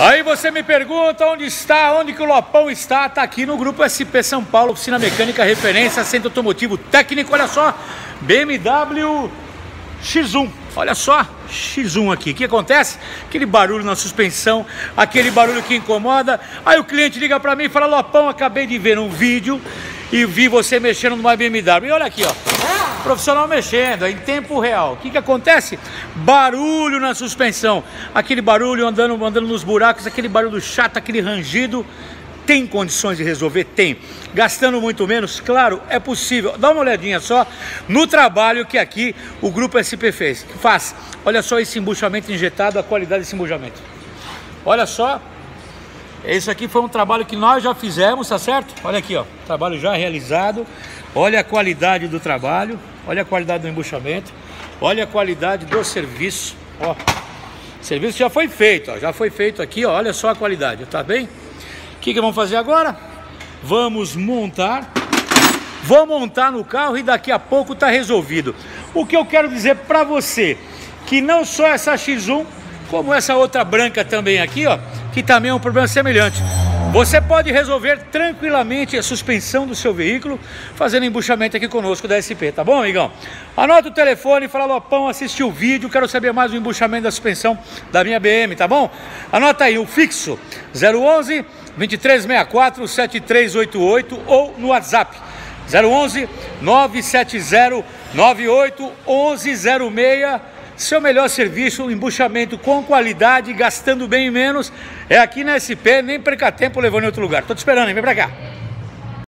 Aí você me pergunta onde está, onde que o Lopão está. Está aqui no Grupo SP São Paulo, oficina mecânica, referência, centro automotivo técnico. Olha só, BMW X1, olha só, X1 aqui. O que acontece? Aquele barulho na suspensão, aquele barulho que incomoda. Aí o cliente liga para mim e fala: Lopão, acabei de ver um vídeo e vi você mexendo numa BMW. E olha aqui, ó, profissional mexendo em tempo real. O que acontece? Barulho na suspensão, aquele barulho andando nos buracos, aquele barulho chato, aquele rangido. Tem condições de resolver? Tem. Gastando muito menos? Claro, é possível. Dá uma olhadinha só no trabalho que aqui o Grupo SP faz. Olha só esse embuchamento injetado, a qualidade desse embuchamento. Olha só. Esse aqui foi um trabalho que nós já fizemos, tá certo? Olha aqui, ó, trabalho já realizado. Olha a qualidade do trabalho, olha a qualidade do embuchamento, olha a qualidade do serviço, ó. O serviço já foi feito, ó, já foi feito aqui, ó, olha só a qualidade, tá bem? O que vamos fazer agora? Vamos montar. Vou montar no carro e daqui a pouco tá resolvido. O que eu quero dizer para você, que não só essa X1, como essa outra branca também aqui, ó, que também é um problema semelhante. Você pode resolver tranquilamente a suspensão do seu veículo fazendo embuchamento aqui conosco da SP, tá bom, amigão? Anota o telefone e fala: Lopão, assisti o vídeo, quero saber mais do embuchamento da suspensão da minha BM, tá bom? Anota aí o fixo 011 2364 7388 ou no WhatsApp 011 970 98 1106. Seu melhor serviço, um embuchamento com qualidade, gastando bem menos, é aqui na SP. Nem perca tempo levando em outro lugar. Tô te esperando, hein? Vem pra cá.